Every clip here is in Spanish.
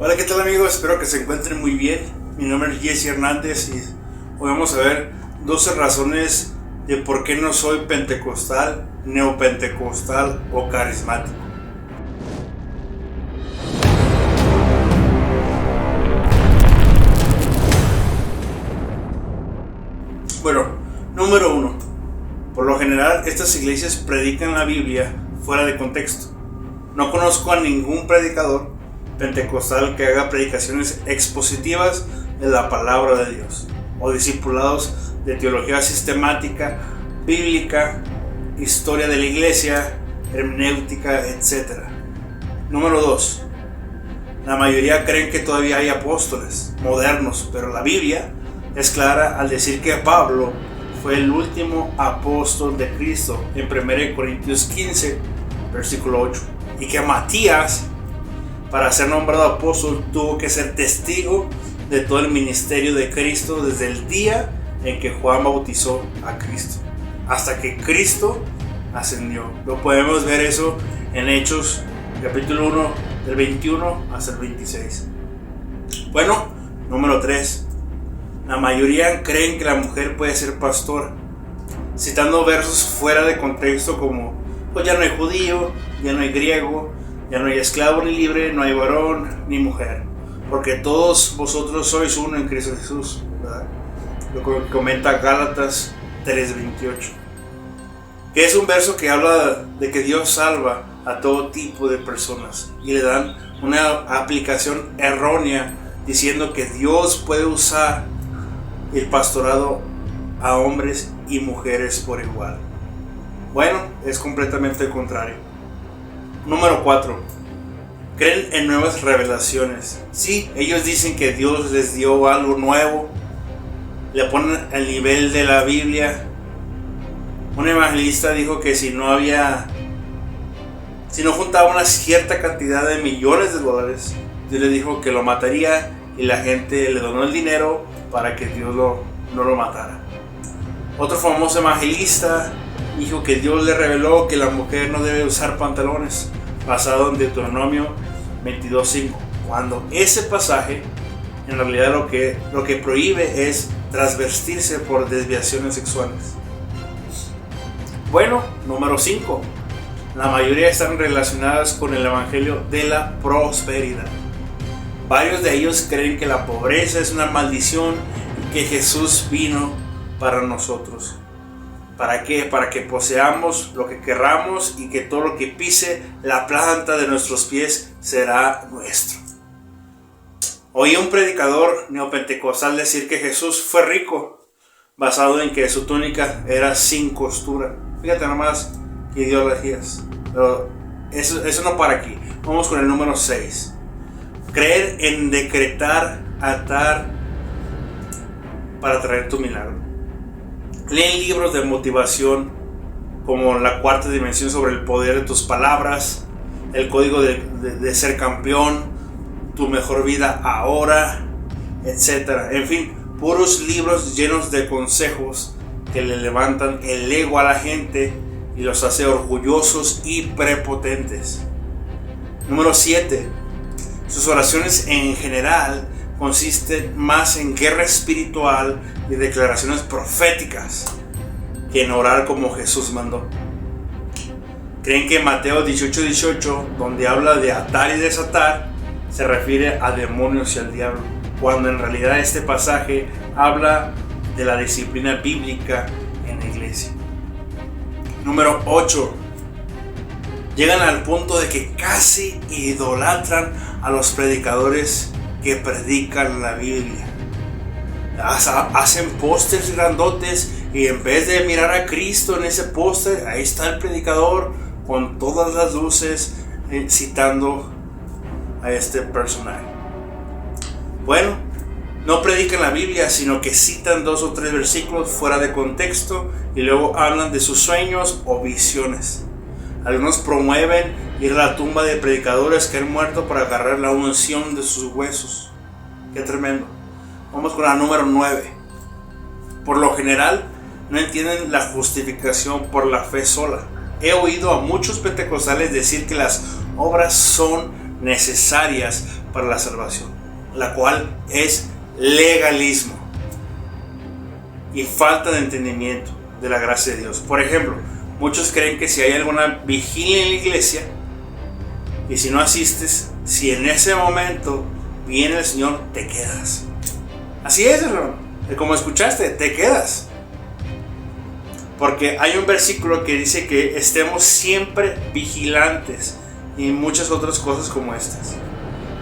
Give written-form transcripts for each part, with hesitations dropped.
Hola, ¿qué tal amigos? Espero que se encuentren muy bien. Mi nombre es Jesse Hernández y hoy vamos a ver 12 razones de por qué no soy pentecostal, neopentecostal o carismático. Bueno, número 1. Por lo general, estas iglesias predican la Biblia fuera de contexto. No conozco a ningún predicador pentecostal que haga predicaciones expositivas de la palabra de Dios o discipulados de teología sistemática, bíblica, historia de la iglesia, hermenéutica, etc. Número 2. La mayoría creen que todavía hay apóstoles modernos, pero la Biblia es clara al decir que Pablo fue el último apóstol de Cristo en 1 Corintios 15, versículo 8, y que Matías, para ser nombrado apóstol, tuvo que ser testigo de todo el ministerio de Cristo desde el día en que Juan bautizó a Cristo hasta que Cristo ascendió. Lo podemos ver eso en Hechos capítulo 1 del 21 hasta el 26. Bueno, número 3. La mayoría creen que la mujer puede ser pastora, citando versos fuera de contexto como: pues ya no hay judío, ya no hay griego, ya no hay esclavo ni libre, no hay varón ni mujer, porque todos vosotros sois uno en Cristo Jesús, ¿verdad? Lo que comenta Gálatas 3:28, que es un verso que habla de que Dios salva a todo tipo de personas, y le dan una aplicación errónea diciendo que Dios puede usar el pastorado a hombres y mujeres por igual. Bueno, es completamente el contrario. Número 4. Creen en nuevas revelaciones. Sí, ellos dicen que Dios les dio algo nuevo, le ponen al nivel de la Biblia. Un evangelista dijo que si no juntaba una cierta cantidad de millones de dólares, Dios le dijo que lo mataría, y la gente le donó el dinero para que Dios no lo matara. Otro famoso evangelista dijo que Dios le reveló que la mujer no debe usar pantalones, basado en Deuteronomio 22:5, cuando ese pasaje en realidad lo que prohíbe es transvestirse por desviaciones sexuales. Bueno, número 5. La mayoría están relacionadas con el evangelio de la prosperidad. Varios de ellos creen que la pobreza es una maldición y que Jesús vino para nosotros. ¿Para qué? Para que poseamos lo que querramos y que todo lo que pise la planta de nuestros pies será nuestro. Oí a un predicador neopentecostal decir que Jesús fue rico, basado en que su túnica era sin costura. Fíjate nomás qué ideologías. Pero eso no para aquí. Vamos con el número 6. Creer en decretar, atar para traer tu milagro. Leen libros de motivación como La Cuarta Dimensión sobre el poder de tus palabras, El Código de ser campeón, Tu mejor vida ahora, etc. En fin, puros libros llenos de consejos que le levantan el ego a la gente y los hace orgullosos y prepotentes. Número 7. Sus oraciones en general consisten más en guerra espiritual y declaraciones proféticas que en orar como Jesús mandó. Creen que Mateo 18:18, donde habla de atar y desatar, se refiere a demonios y al diablo, cuando en realidad este pasaje habla de la disciplina bíblica en la iglesia. Número 8. Llegan al punto de que casi idolatran a los predicadores que predican la Biblia. Hacen pósters grandotes y en vez de mirar a Cristo en ese póster, ahí está el predicador con todas las luces citando a este personaje. Bueno, no predican la Biblia, sino que citan 2 o 3 versículos fuera de contexto y luego hablan de sus sueños o visiones. Algunos promueven ir a la tumba de predicadores que han muerto para agarrar la unción de sus huesos. Qué tremendo. Vamos con la número 9. Por lo general, no entienden la justificación por la fe sola. He oído a muchos pentecostales decir que las obras son necesarias para la salvación, la cual es legalismo y falta de entendimiento de la gracia de Dios. Por ejemplo, muchos creen que si hay alguna vigilia en la iglesia y si no asistes, si en ese momento viene el Señor, te quedas. Así es, hermano. Como escuchaste, te quedas. Porque hay un versículo que dice que estemos siempre vigilantes y muchas otras cosas como estas,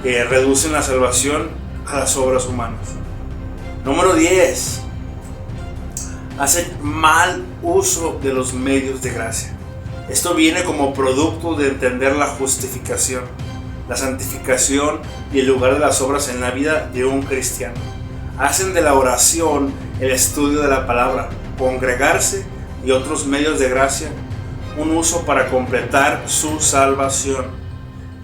que reducen la salvación a las obras humanas. Número 10. Hacen mal uso de los medios de gracia. Esto viene como producto de entender la justificación, la santificación y el lugar de las obras en la vida de un cristiano. Hacen de la oración, el estudio de la palabra, congregarse y otros medios de gracia un uso para completar su salvación,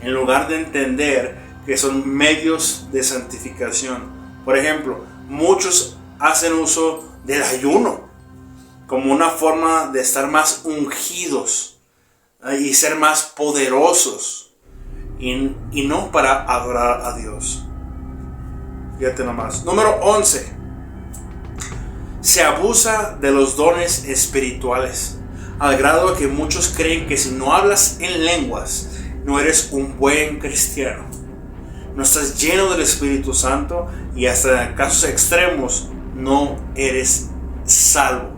en lugar de entender que son medios de santificación. Por ejemplo, muchos hacen uso del ayuno como una forma de estar más ungidos y ser más poderosos, y no para adorar a Dios. Fíjate nomás. Número 11. Se abusa de los dones espirituales, al grado de que muchos creen que si no hablas en lenguas, no eres un buen cristiano, no estás lleno del Espíritu Santo y hasta en casos extremos no eres salvo.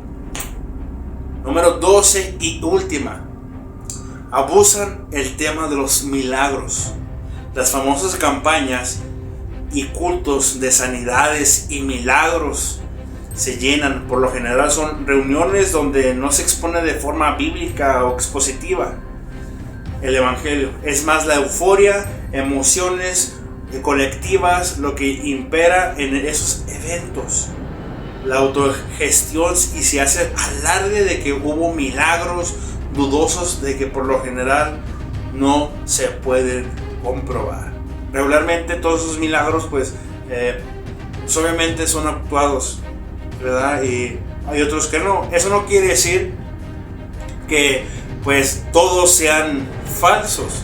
Número 12 y última. Abusan el tema de los milagros. Las famosas campañas y cultos de sanidades y milagros se llenan. Por lo general son reuniones donde no se expone de forma bíblica o expositiva el evangelio. Es más la euforia, emociones colectivas lo que impera en esos eventos. La autogestión, y se hace alarde de que hubo milagros dudosos de que por lo general no se pueden comprobar. Regularmente todos esos milagros pues obviamente son actuados, ¿verdad? Y hay otros que no. Eso no quiere decir que pues todos sean falsos,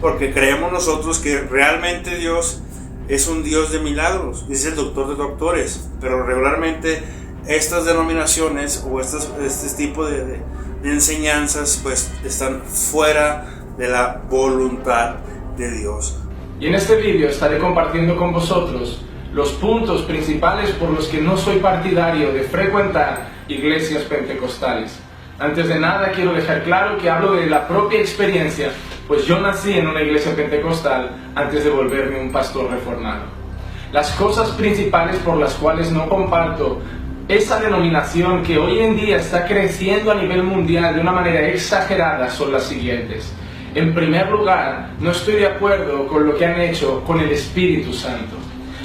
porque creemos nosotros que realmente Dios es un Dios de milagros, es el doctor de doctores, pero regularmente estas denominaciones o este tipo de enseñanzas pues están fuera de la voluntad de Dios. Y en este vídeo estaré compartiendo con vosotros los puntos principales por los que no soy partidario de frecuentar iglesias pentecostales. Antes de nada quiero dejar claro que hablo de la propia experiencia, pues yo nací en una iglesia pentecostal antes de volverme un pastor reformado. Las cosas principales por las cuales no comparto esa denominación que hoy en día está creciendo a nivel mundial de una manera exagerada son las siguientes. En primer lugar, no estoy de acuerdo con lo que han hecho con el Espíritu Santo.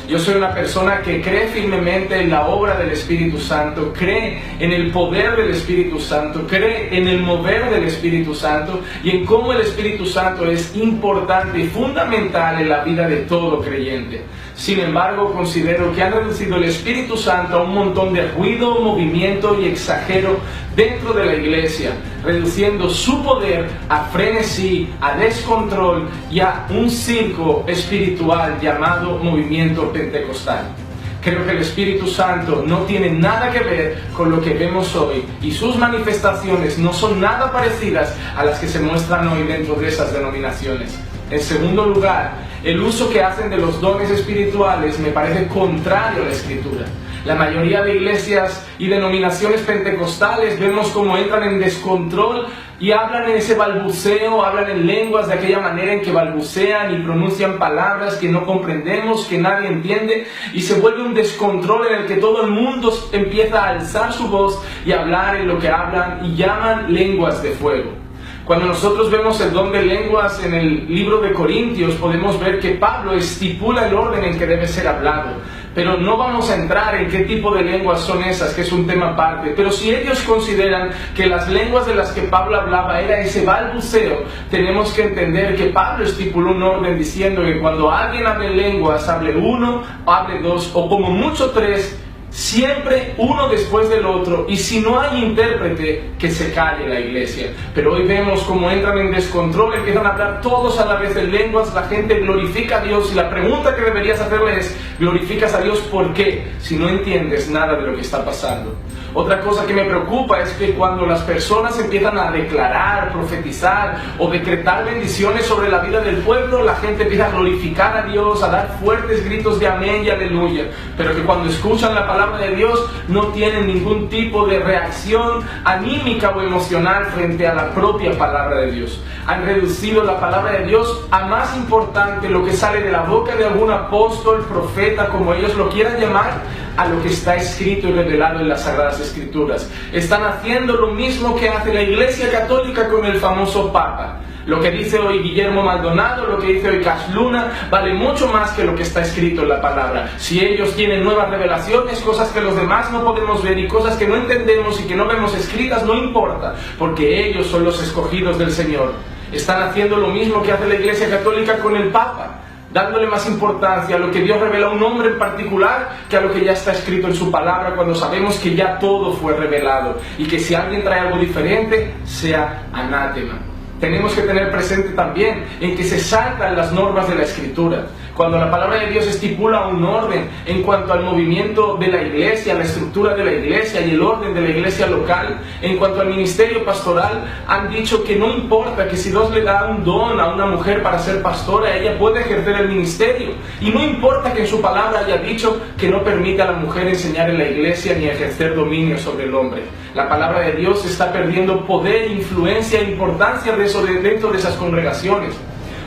Yo soy una persona que cree firmemente en la obra del Espíritu Santo, cree en el poder del Espíritu Santo, cree en el mover del Espíritu Santo y en cómo el Espíritu Santo es importante y fundamental en la vida de todo creyente. Sin embargo, considero que han reducido el Espíritu Santo a un montón de ruido, movimiento y exagero dentro de la iglesia, reduciendo su poder a frenesí, a descontrol y a un circo espiritual llamado movimiento pentecostal. Creo que el Espíritu Santo no tiene nada que ver con lo que vemos hoy y sus manifestaciones no son nada parecidas a las que se muestran hoy dentro de esas denominaciones. En segundo lugar, el uso que hacen de los dones espirituales me parece contrario a la Escritura. La mayoría de iglesias y denominaciones pentecostales vemos cómo entran en descontrol y hablan en ese balbuceo, hablan en lenguas de aquella manera en que balbucean y pronuncian palabras que no comprendemos, que nadie entiende, y se vuelve un descontrol en el que todo el mundo empieza a alzar su voz y a hablar en lo que hablan y llaman lenguas de fuego. Cuando nosotros vemos el don de lenguas en el libro de Corintios, podemos ver que Pablo estipula el orden en que debe ser hablado. Pero no vamos a entrar en qué tipo de lenguas son esas, que es un tema aparte. Pero si ellos consideran que las lenguas de las que Pablo hablaba era ese balbuceo, tenemos que entender que Pablo estipuló un orden diciendo que cuando alguien hable lenguas, hable uno, hable dos, o como mucho tres, siempre uno después del otro, y si no hay intérprete, que se calle la iglesia. Pero hoy vemos cómo entran en descontrol, empiezan a hablar todos a la vez en lenguas, la gente glorifica a Dios, y la pregunta que deberías hacerle es: ¿glorificas a Dios por qué? Si no entiendes nada de lo que está pasando. Otra cosa que me preocupa es que cuando las personas empiezan a declarar, profetizar o decretar bendiciones sobre la vida del pueblo, la gente empieza a glorificar a Dios, a dar fuertes gritos de amén y aleluya, pero que cuando escuchan la palabra de Dios no tienen ningún tipo de reacción anímica o emocional frente a la propia palabra de Dios. Han reducido la palabra de Dios a más importante, lo que sale de la boca de algún apóstol, profeta, como ellos lo quieran llamar, a lo que está escrito y revelado en las Sagradas Escrituras. Están haciendo lo mismo que hace la Iglesia Católica con el famoso Papa. Lo que dice hoy Guillermo Maldonado, lo que dice hoy Cash Luna, vale mucho más que lo que está escrito en la palabra. Si ellos tienen nuevas revelaciones, cosas que los demás no podemos ver y cosas que no entendemos y que no vemos escritas, no importa, porque ellos son los escogidos del Señor. Están haciendo lo mismo que hace la Iglesia Católica con el Papa, dándole más importancia a lo que Dios revela a un hombre en particular que a lo que ya está escrito en su palabra, cuando sabemos que ya todo fue revelado y que si alguien trae algo diferente, sea anátema. Tenemos que tener presente también en que se saltan las normas de la Escritura. Cuando la palabra de Dios estipula un orden en cuanto al movimiento de la iglesia, la estructura de la iglesia y el orden de la iglesia local, en cuanto al ministerio pastoral, han dicho que no importa, que si Dios le da un don a una mujer para ser pastora, ella puede ejercer el ministerio. Y no importa que en su palabra haya dicho que no permite a la mujer enseñar en la iglesia ni ejercer dominio sobre el hombre. La palabra de Dios está perdiendo poder, influencia e importancia dentro de esas congregaciones.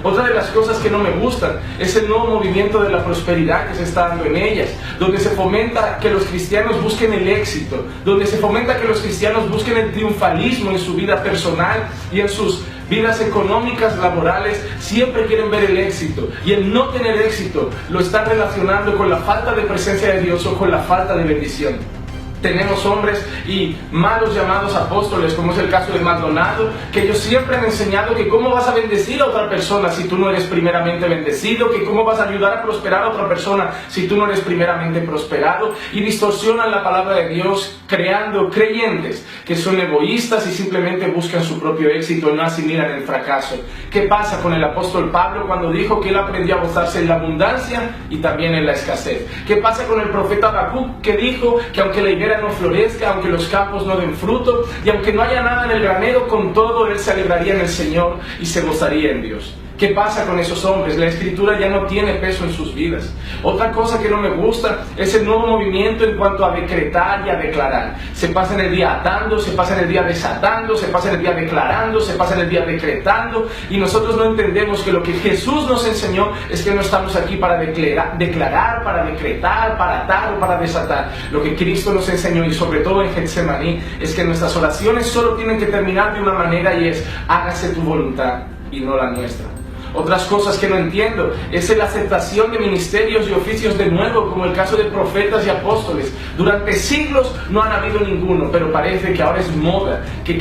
Otra de las cosas que no me gustan es el nuevo movimiento de la prosperidad que se está dando en ellas, donde se fomenta que los cristianos busquen el éxito, donde se fomenta que los cristianos busquen el triunfalismo en su vida personal y en sus vidas económicas, laborales. Siempre quieren ver el éxito, y el no tener éxito lo están relacionando con la falta de presencia de Dios o con la falta de bendición. Tenemos hombres y malos llamados apóstoles, como es el caso de Maldonado, que ellos siempre han enseñado que cómo vas a bendecir a otra persona si tú no eres primeramente bendecido, que cómo vas a ayudar a prosperar a otra persona si tú no eres primeramente prosperado, y distorsionan la palabra de Dios creando creyentes que son egoístas y simplemente buscan su propio éxito y no asimilan el fracaso. ¿Qué pasa con el apóstol Pablo cuando dijo que él aprendió a gozarse en la abundancia y también en la escasez? ¿Qué pasa con el profeta Habacuc, que dijo que aunque la higuera no florezca, aunque los campos no den fruto y aunque no haya nada en el granero, con todo él se alegraría en el Señor y se gozaría en Dios? ¿Qué pasa con esos hombres? La Escritura ya no tiene peso en sus vidas. Otra cosa que no me gusta es el nuevo movimiento en cuanto a decretar y a declarar. Se pasan el día atando, se pasan el día desatando, se pasan el día declarando, se pasan el día decretando, y nosotros no entendemos que lo que Jesús nos enseñó es que no estamos aquí para declarar, para decretar, para atar o para desatar. Lo que Cristo nos enseñó, y sobre todo en Getsemaní, es que nuestras oraciones solo tienen que terminar de una manera, y es: hágase tu voluntad y no la nuestra. Otras cosas que no entiendo es la aceptación de ministerios y oficios de nuevo, como el caso de profetas y apóstoles. Durante siglos no han habido ninguno, pero parece que ahora es moda, que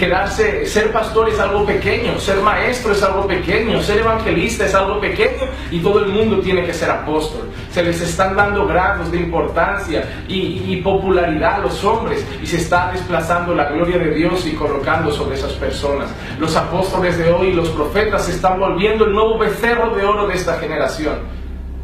ser pastor es algo pequeño, ser maestro es algo pequeño, ser evangelista es algo pequeño, y todo el mundo tiene que ser apóstol. Se les están dando grados de importancia y popularidad a los hombres, y se está desplazando la gloria de Dios y colocando sobre esas personas. Los apóstoles de hoy y los profetas se están volviendo el nuevo becerro de oro de esta generación.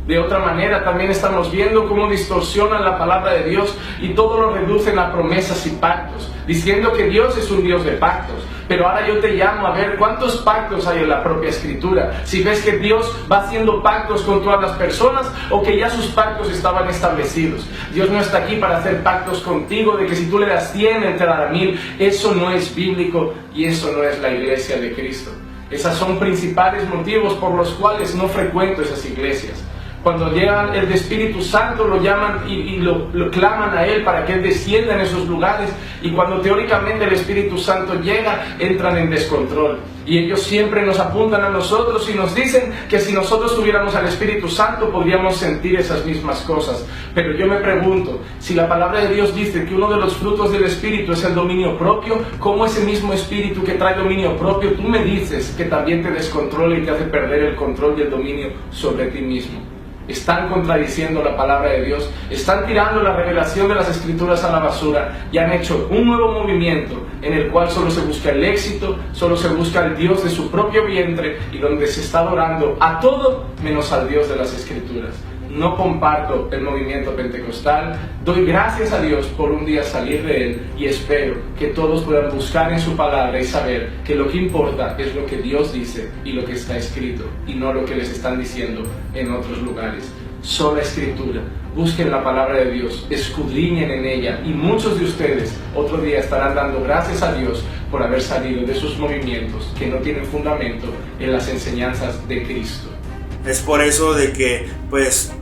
De otra manera, también estamos viendo cómo distorsionan la palabra de Dios y todo lo reducen a promesas y pactos, diciendo que Dios es un Dios de pactos. Pero ahora yo te llamo a ver cuántos pactos hay en la propia Escritura. Si ves que Dios va haciendo pactos con todas las personas, o que ya sus pactos estaban establecidos. Dios no está aquí para hacer pactos contigo de que si tú le das 100, Él te dará 1000. Eso no es bíblico, y eso no es la iglesia de Cristo. Esos son principales motivos por los cuales no frecuento esas iglesias. Cuando llegan el Espíritu Santo, lo llaman y lo claman a Él para que Él descienda en esos lugares, y cuando teóricamente el Espíritu Santo llega, entran en descontrol. Y ellos siempre nos apuntan a nosotros y nos dicen que si nosotros tuviéramos al Espíritu Santo podríamos sentir esas mismas cosas. Pero yo me pregunto, si la palabra de Dios dice que uno de los frutos del Espíritu es el dominio propio, ¿cómo ese mismo Espíritu que trae dominio propio, tú me dices que también te descontrola y te hace perder el control y el dominio sobre ti mismo? están contradiciendo la palabra de Dios, están tirando la revelación de las Escrituras a la basura y han hecho un nuevo movimiento en el cual solo se busca el éxito, solo se busca el Dios de su propio vientre y donde se está adorando a todo menos al Dios de las Escrituras. No comparto el movimiento pentecostal, doy gracias a Dios por un día salir de él y espero que todos puedan buscar en su palabra y saber que lo que importa es lo que Dios dice y lo que está escrito y no lo que les están diciendo en otros lugares. Sola Escritura, busquen la palabra de Dios, escudriñen en ella y muchos de ustedes otro día estarán dando gracias a Dios por haber salido de sus movimientos que no tienen fundamento en las enseñanzas de Cristo. Es por eso de que pues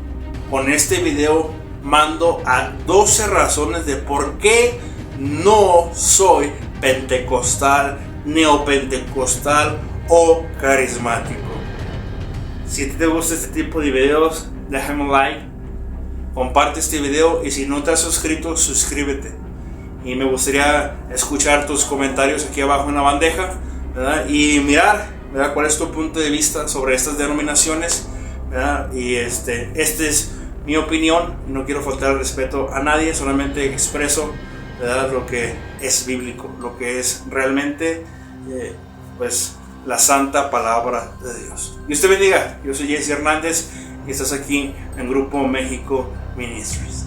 con este video mando a 12 razones de por qué no soy pentecostal, neopentecostal o carismático. Si te gusta este tipo de videos, déjame un like, comparte este video y si no te has suscrito, suscríbete. Y me gustaría escuchar tus comentarios aquí abajo en la bandeja, ¿verdad? Y mirar, ¿verdad?, cuál es tu punto de vista sobre estas denominaciones, ¿verdad? Y este es mi opinión, no quiero faltar el respeto a nadie, solamente expreso, ¿verdad?, lo que es bíblico, lo que es realmente pues la santa palabra de Dios. Dios te bendiga. Yo soy Jesse Hernández y estás aquí en Grupo México Ministries.